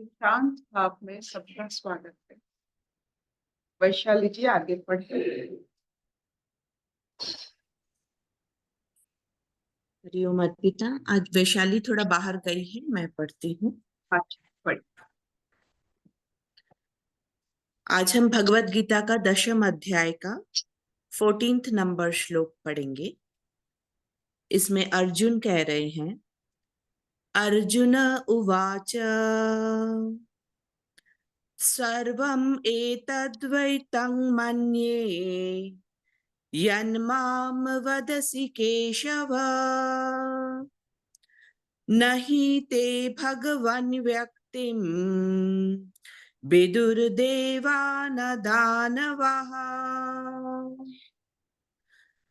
शांत भाव में सबका स्वागत है। वैशाली जी आगे पढ़े। हरिओम अर्पिता। आज वैशाली थोड़ा बाहर गई है, मैं पढ़ती हूँ। अच्छा पढ़े। आज हम भगवत गीता का 10वें अध्याय का 14th नंबर श्लोक पढ़ेंगे। इसमें अर्जुन कह रहे हैं, अर्जुन उवाच सर्वम् एतद्वैतं मन्ये यन्मां वदसि केशव न हि ते भगवन् व्यक्तिम् विदुर्देवान दानवः।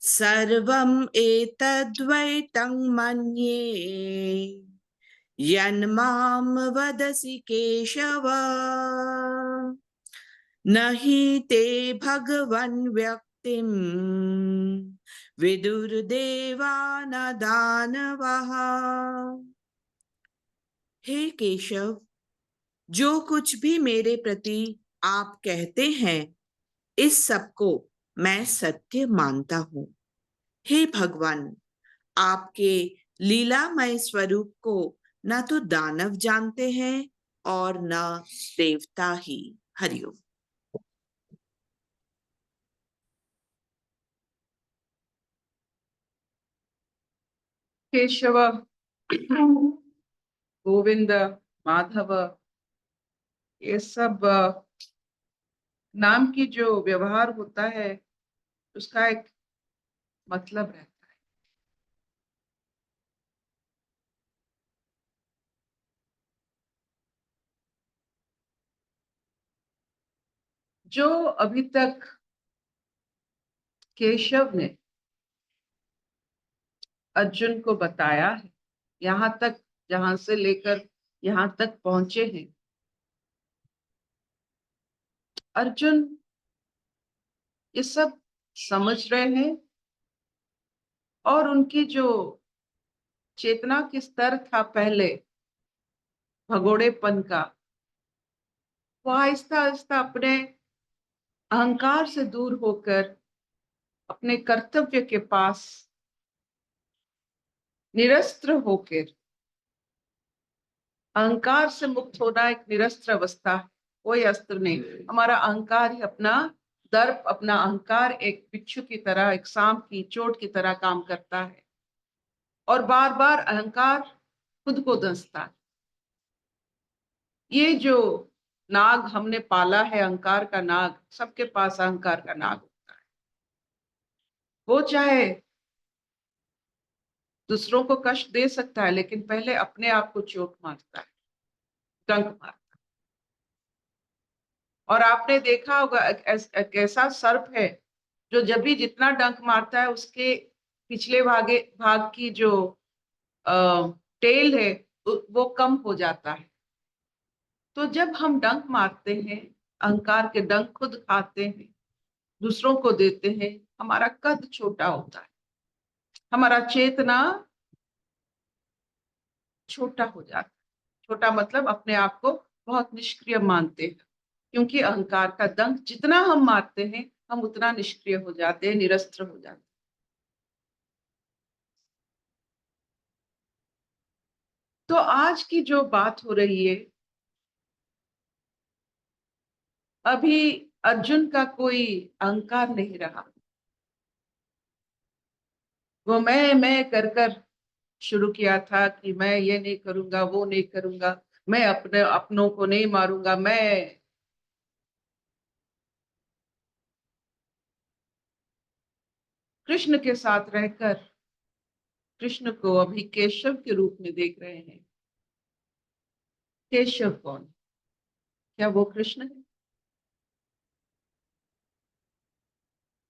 सर्वम् एतद्वैतं मन्ये यन्मां वदसि केशव न हि ते भगवन् व्यक्तिम् विदुर्देवान दानवः। हे केशव, जो कुछ भी मेरे प्रति आप कहते हैं, इस सब को मैं सत्य मानता हूँ। हे भगवान, आपके लीलामय स्वरूप को न तो दानव जानते हैं और न देवता ही। हरिओम। केशव, गोविंद, माधव, ये सब नाम की जो व्यवहार होता है उसका एक मतलब रहता है। जो अभी तक केशव ने अर्जुन को बताया है, यहाँ तक जहां से लेकर यहाँ तक पहुंचे हैं, अर्जुन ये सब समझ रहे हैं और उनकी जो चेतना की स्तर था पहले भगोड़ेपन का, वो आहिस्ता आहिस्ता अपने अहंकार से दूर होकर अपने कर्तव्य के पास निरस्त्र होकर, अहंकार से मुक्त होना एक निरस्त्र अवस्था है, कोई अस्त्र नहीं। हमारा अहंकार ही अपना दर्प, अपना अहंकार एक बिच्छू की तरह, एक सांप की चोट की तरह काम करता है और बार बार अहंकार खुद को दंसता है। ये जो नाग हमने पाला है, अहंकार का नाग, सबके पास अहंकार का नाग होता है। वो चाहे दूसरों को कष्ट दे सकता है, लेकिन पहले अपने आप को चोट मारता है, डंक मारता है। और आपने देखा होगा एक ऐसा सर्प है जो जब भी जितना डंक मारता है, उसके पिछले भाग की जो टेल है वो कम हो जाता है। तो जब हम डंक मारते हैं, अहंकार के डंक खुद खाते हैं, दूसरों को देते हैं, हमारा कद छोटा होता है, हमारा चेतना छोटा हो जाता है। छोटा मतलब अपने आप को बहुत निष्क्रिय मानते हैं, क्योंकि अहंकार का डंक जितना हम मारते हैं, हम उतना निष्क्रिय हो जाते हैं, निरस्त्र हो जाते हैं। तो आज की जो बात हो रही है, अभी अर्जुन का कोई अहंकार नहीं रहा। वो मैं कर कर शुरू किया था कि मैं ये नहीं करूंगा, वो नहीं करूंगा, मैं अपने अपनों को नहीं मारूंगा, मैं कृष्ण के साथ रहकर कृष्ण को अभी केशव के रूप में देख रहे हैं। केशव कौन? क्या वो कृष्ण है?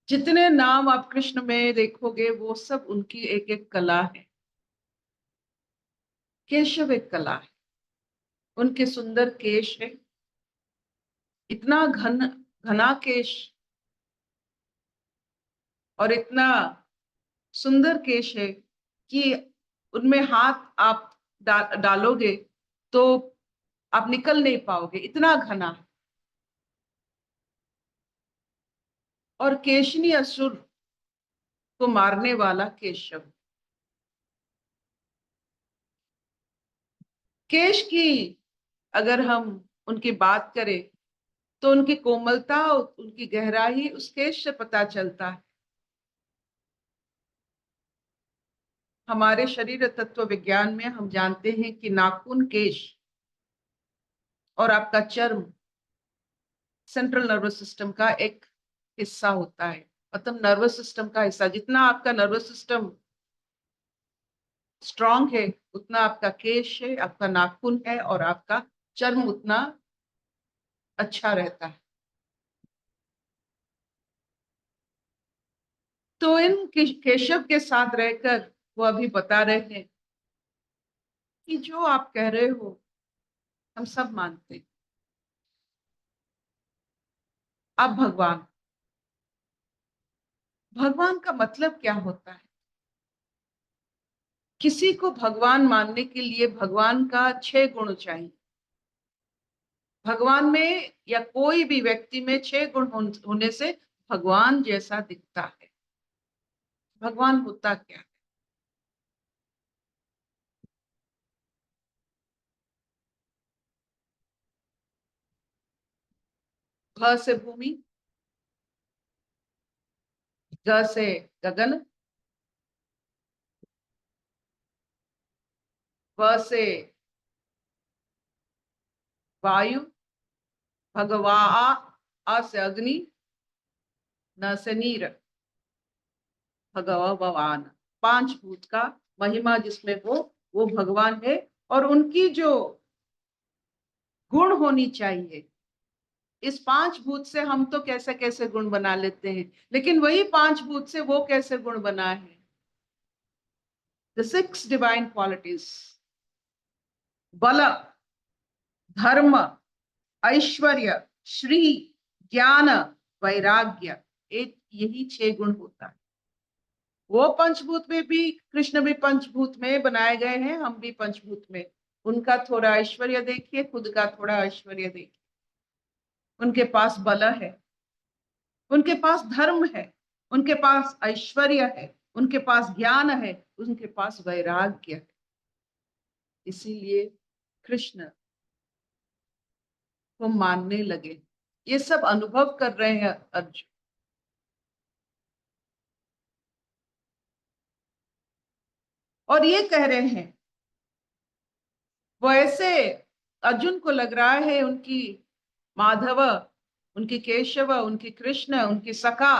जितने नाम आप कृष्ण में देखोगे वो सब उनकी एक एक कला है। केशव एक कला है। उनके सुंदर केश है, इतना घना केश, और इतना सुंदर केश है कि उनमें हाथ आप डालोगे तो आप निकल नहीं पाओगे, इतना घना है। और केशनी असुर को मारने वाला केशव। केश की अगर हम उनकी बात करें तो उनकी कोमलता, उनकी गहराई उस केश से पता चलता है। हमारे शरीर तत्व विज्ञान में हम जानते हैं कि नाखून, केश और आपका चर्म सेंट्रल नर्वस सिस्टम का एक हिस्सा होता है। मतलब नर्वस सिस्टम का हिस्सा, जितना आपका नर्वस सिस्टम स्ट्रांग है उतना आपका केश है, आपका नाखून है और आपका चर्म उतना अच्छा रहता है। तो इन केशव के साथ रहकर वो अभी बता रहे हैं कि जो आप कह रहे हो हम सब मानते हैं, आप भगवान। भगवान का मतलब क्या होता है? किसी को भगवान मानने के लिए भगवान का 6 गुण चाहिए। भगवान में या कोई भी व्यक्ति में 6 गुण होने से भगवान जैसा दिखता है। भगवान होता क्या है? भ से भूमि, ग से गगन, व से वायु, भगवा, आ से अग्नि, न से नीर, भगवा भगवान। 5 भूत का महिमा जिसमें हो वो भगवान है। और उनकी जो गुण होनी चाहिए, इस 5 भूत से हम तो कैसे कैसे गुण बना लेते हैं, लेकिन वही 5 भूत से वो कैसे गुण बना है? द 6 डिवाइन क्वालिटीज: बल, धर्म, ऐश्वर्य, श्री, ज्ञान, वैराग्य। एक यही 6 गुण होता है। वो पंचभूत में भी, कृष्ण भी पंचभूत में बनाए गए हैं, हम भी पंचभूत में। उनका थोड़ा ऐश्वर्य देखिए, खुद का थोड़ा ऐश्वर्य देखिए। उनके पास बल है, उनके पास धर्म है, उनके पास ऐश्वर्य है, उनके पास ज्ञान है, उनके पास वैराग्य है। इसीलिए कृष्ण को मानने लगे। ये सब अनुभव कर रहे हैं अर्जुन। और ये कह रहे हैं, वो ऐसे, अर्जुन को लग रहा है उनकी माधव, उनकी केशव, उनकी कृष्ण, उनकी सखा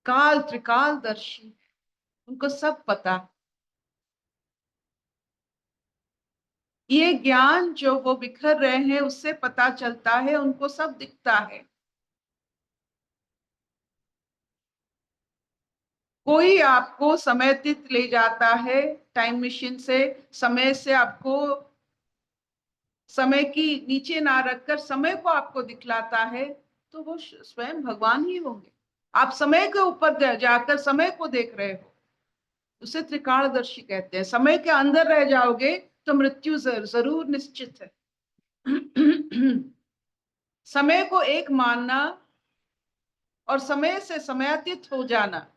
काल त्रिकालदर्शी, उनको सब पता। ये ज्ञान जो वो बिखर रहे हैं उससे पता चलता है, उनको सब दिखता है। कोई आपको समयतीत ले जाता है टाइम मशीन से, समय से आपको, समय की नीचे ना रखकर समय को आपको दिखलाता है, तो वो स्वयं भगवान ही होंगे। आप समय के ऊपर जाकर समय को देख रहे हो, उसे त्रिकालदर्शी कहते हैं। समय के अंदर रह जाओगे तो मृत्यु जरूर निश्चित है। समय को एक मानना और समय से समयातीत हो जाना,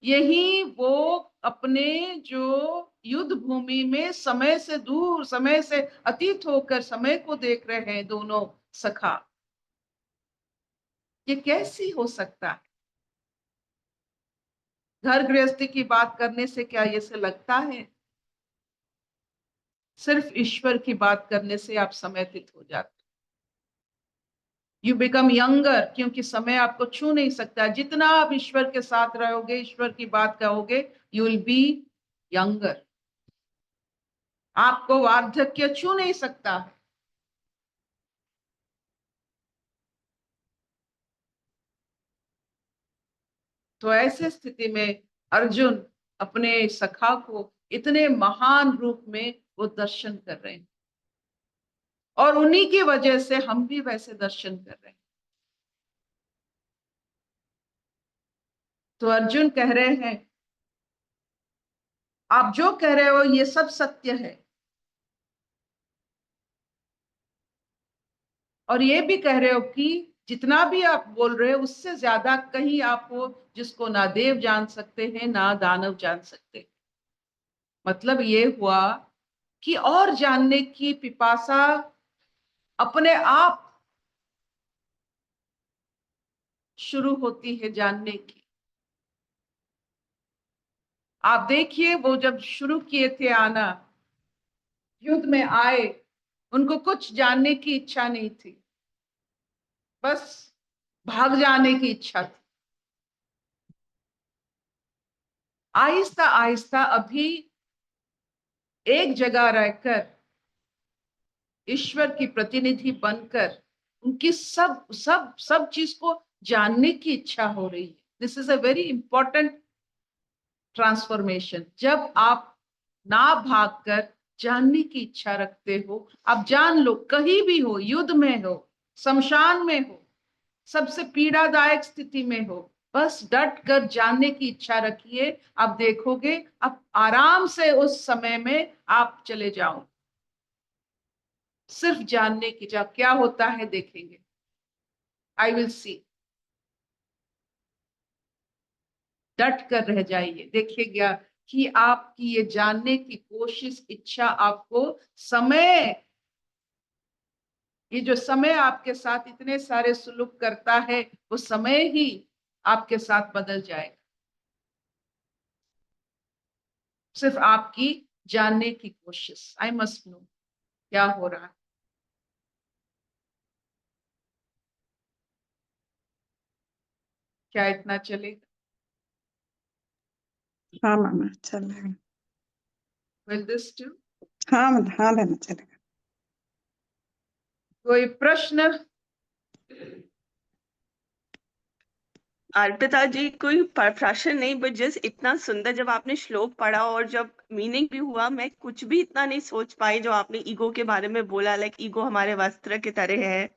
यही वो अपने जो युद्ध भूमि में समय से दूर, समय से अतीत होकर समय को देख रहे हैं दोनों सखा। ये कैसी हो सकता है? घर गृहस्थी की बात करने से क्या ये से लगता है? सिर्फ ईश्वर की बात करने से आप समयतीत हो जाते, यू बिकम यंगर, क्योंकि समय आपको छू नहीं सकता। जितना आप ईश्वर के साथ रहोगे, ईश्वर की बात कहोगे, यू विल बी यंगर। आपको वार्धक्य छू नहीं सकता। तो ऐसे स्थिति में अर्जुन अपने सखा को इतने महान रूप में वो दर्शन कर रहे हैं, और उन्हीं की वजह से हम भी वैसे दर्शन कर रहे हैं। तो अर्जुन कह रहे हैं, आप जो कह रहे हो ये सब सत्य है, और ये भी कह रहे हो कि जितना भी आप बोल रहे हो उससे ज्यादा कहीं आप हो जिसको ना देव जान सकते हैं ना दानव जान सकते हैं। मतलब ये हुआ कि और जानने की पिपासा अपने आप शुरू होती है जानने की। आप देखिए वो जब शुरू किए थे आना, युद्ध में आए, उनको कुछ जानने की इच्छा नहीं थी, बस भाग जाने की इच्छा थी। आहिस्ता आहिस्ता अभी एक जगह रहकर ईश्वर की प्रतिनिधि बनकर उनकी सब सब सब चीज को जानने की इच्छा हो रही है। This is a very important transformation. जब आप ना भागकर जानने की इच्छा रखते हो, आप जान लो, कहीं भी हो, युद्ध में हो, शमशान में हो, सबसे पीड़ादायक स्थिति में हो, बस डट कर जानने की इच्छा रखिए। आप देखोगे आप आराम से उस समय में आप चले जाओ। सिर्फ जानने की, जब क्या होता है देखेंगे। I will see. डट कर रह जाइए, देखिएगा कि आपकी ये जानने की कोशिश, इच्छा आपको समय, ये जो समय आपके साथ इतने सारे सुलूक करता है, वो समय ही आपके साथ बदल जाएगा। सिर्फ आपकी जानने की कोशिश। आई मस्ट नो क्या हो रहा है। क्या इतना चलेगा? हाँ मामा चलेगा। Will this do? हाँ हाँ बहना चलेगा। कोई प्रश्न? अर्पिता जी, कोई प्रश्न नहीं, बट जस्ट इतना सुंदर जब आपने श्लोक पढ़ा और जब मीनिंग भी हुआ, मैं कुछ भी इतना नहीं सोच पाई जो आपने ईगो के बारे में बोला। लाइक ईगो हमारे वस्त्र की तरह है,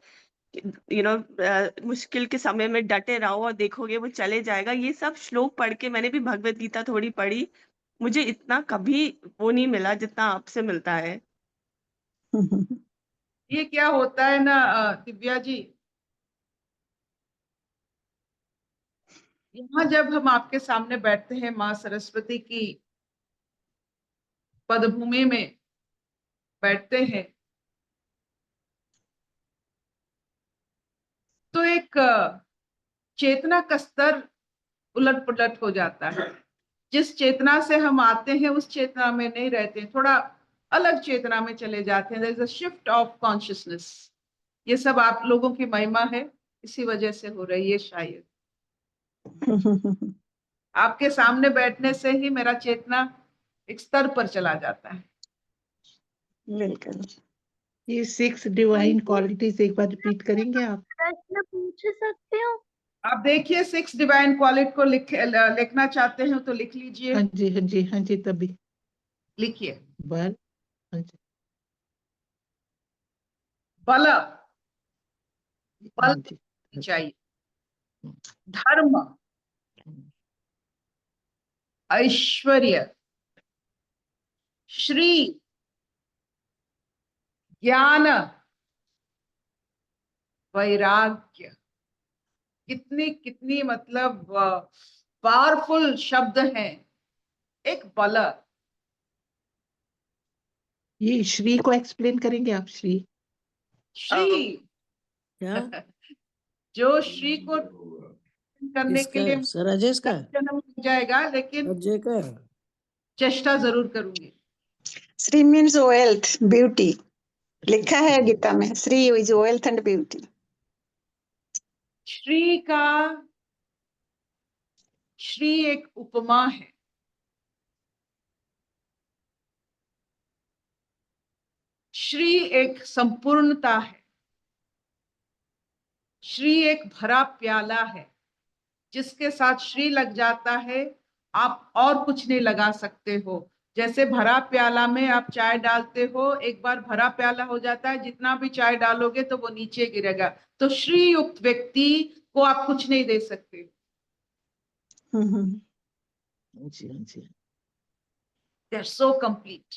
मुश्किल के समय में डटे रहो और देखोगे वो चले जाएगा। ये सब श्लोक पढ़ के मैंने भी भगवत गीता थोड़ी पढ़ी, मुझे इतना कभी वो नहीं मिला जितना आपसे मिलता है। ये क्या होता है ना दिव्या जी, यहाँ जब हम आपके सामने बैठते हैं माँ सरस्वती की पदभूमि में बैठते हैं, तो एक चेतना का स्तर उलट पुलट हो जाता है। जिस चेतना से हम आते हैं उस चेतना में नहीं रहते हैं, थोड़ा अलग चेतना में चले जाते हैं। There is a shift of consciousness. ये सब आप लोगों की महिमा है, इसी वजह से हो रही है शायद। आपके सामने बैठने से ही मेरा चेतना एक स्तर पर चला जाता है। बिल्कुल। ये 6 डिवाइन क्वालिटीज एक बार रिपीट करेंगे आप? प्रश्न पूछ सकते हो? आप देखिए 6 डिवाइन क्वालिटी को लिखना चाहते हैं तो लिख लीजिए। हाँ जी हाँ जी हाँ जी, तभी लिखिए। बल, हाँ जी बल, हाँ बल जी चाहिए, धर्म, ऐश्वर्य, श्री, ज्ञान, वैराग्य। कितनी कितनी मतलब पावरफुल शब्द हैं। एक बल, ये श्री को एक्सप्लेन करेंगे आप? श्री श्री, क्या? जो श्री को करने के लिए किसका? राजेश का? जन्म लग जाएगा, लेकिन अजय का? चेष्टा जरूर करूंगी। श्री मीन्स वेल्थ ब्यूटी, लिखा है गीता में, Shri is wealth and beauty. Shri का, श्री एक उपमा है। श्री एक संपूर्णता है। श्री एक भरा प्याला है। जिसके साथ श्री लग जाता है, आप और कुछ नहीं लगा सकते हो। जैसे भरा प्याला में आप चाय डालते हो, एक बार भरा प्याला हो जाता है, जितना भी चाय डालोगे तो वो नीचे गिरेगा। तो श्री युक्त व्यक्ति को आप कुछ नहीं दे सकते। हाँ जी हाँ जी। They are so complete.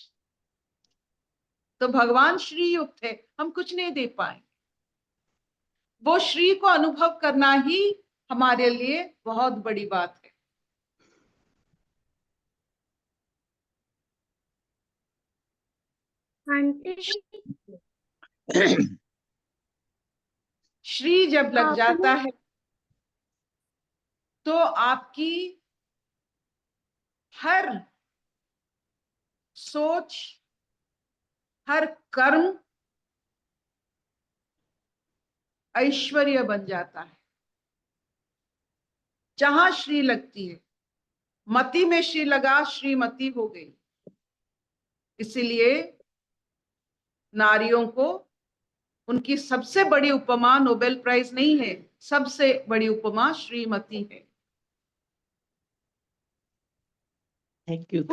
तो भगवान श्री युक्त है, हम कुछ नहीं दे पाए। वो श्री को अनुभव करना ही हमारे लिए बहुत बड़ी बात है। आंटी श्री जब लग जाता आपने है तो आपकी हर सोच, हर कर्म ऐश्वर्य बन जाता है। जहां श्री लगती है, मति में श्री लगा, श्रीमती हो गई। इसीलिए नारियों को उनकी सबसे बड़ी उपमा नोबेल प्राइज नहीं है, सबसे बड़ी उपमा श्रीमती है। Thank you.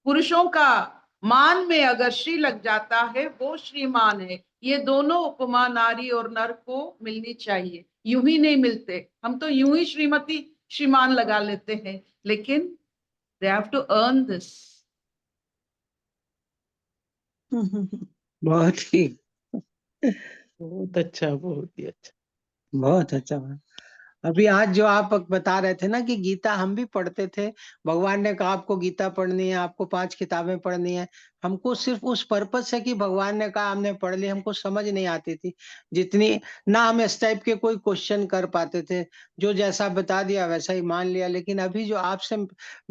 पुरुषों का मान में अगर श्री लग जाता है वो श्रीमान है। ये दोनों उपमा नारी और नर को मिलनी चाहिए, यूं ही नहीं मिलते। हम तो यूं ही श्रीमती श्रीमान लगा लेते हैं, लेकिन they have to earn this. बहुत ही बहुत अच्छा, बहुत ही अच्छा। बहुत अच्छा। अभी आज जो आप बता रहे थे ना कि गीता हम भी पढ़ते थे, भगवान ने कहा आपको गीता पढ़नी है, आपको 5 किताबें पढ़नी है। हमको सिर्फ उस पर्पज से कि भगवान ने कहा हमने पढ़ ली, हमको समझ नहीं आती थी जितनी, ना हम इस टाइप के कोई क्वेश्चन कर पाते थे। जो जैसा बता दिया वैसा ही मान लिया। लेकिन अभी जो आपसे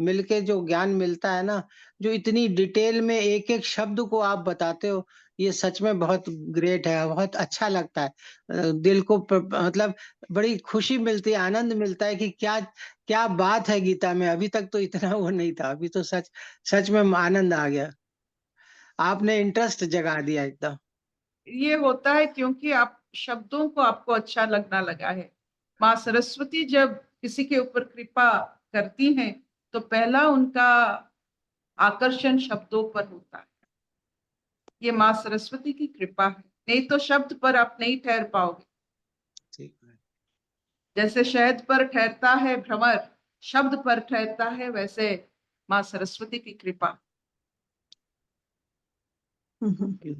मिलके जो ज्ञान मिलता है ना, जो इतनी डिटेल में एक एक शब्द को आप बताते हो, ये सच में बहुत ग्रेट है, बहुत अच्छा लगता है। दिल को मतलब बड़ी खुशी मिलती है, आनंद मिलता है कि क्या क्या बात है गीता में। अभी तक तो इतना वो नहीं था, अभी तो सच सच में आनंद आ गया। आपने इंटरेस्ट जगा दिया एकदम। ये होता है क्योंकि आप शब्दों को आपको अच्छा लगना लगा है। माँ सरस्वती जब किसी के ऊपर कृपा करती हैं तो पहला उनका आकर्षण शब्दों पर होता है। ये माँ सरस्वती की कृपा है, नहीं तो शब्द पर आप नहीं ठहर पाओगे। ठीक है। जैसे शहद पर ठहरता है भ्रमर, शब्द पर ठहरता है, वैसे माँ सरस्वती की कृपा। Thank you.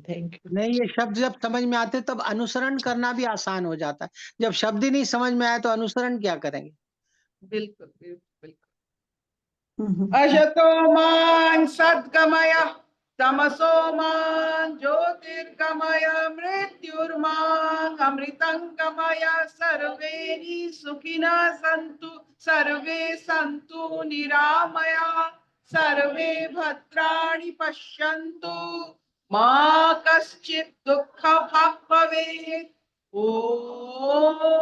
नहीं, ये शब्द जब समझ में आते तब अनुसरण करना भी आसान हो जाता है। जब शब्द ही नहीं समझ में आया तो अनुसरण क्या करेंगे। बिल्कुल बिल्कुल बिल्कुल। अशतो मां सद्गमय, तमसो मां ज्योतिर्गमय, मृत्युर्मां अमृतं गमय। सर्वे सुखिनः सन्तु, सर्वे सन्तु निरामया, सर्वे भद्राणि पश्यन्तु, मा कश्चित् दुःखभाग् भवेत्। ओम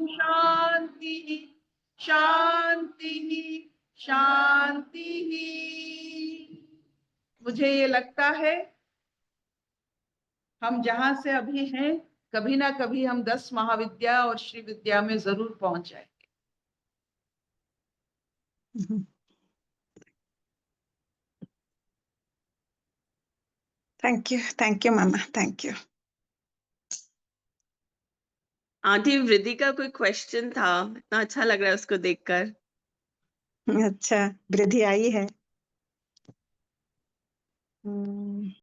शांति शांति शांति। मुझे ये लगता है हम जहां से अभी हैं, कभी ना कभी हम 10 महाविद्या और श्री विद्या में जरूर पहुंच जाएंगे। Thank you mama, thank you. Aunty वृद्धि का कोई क्वेश्चन था, इतना अच्छा लग रहा है उसको देखकर। अच्छा, वृद्धि आई है।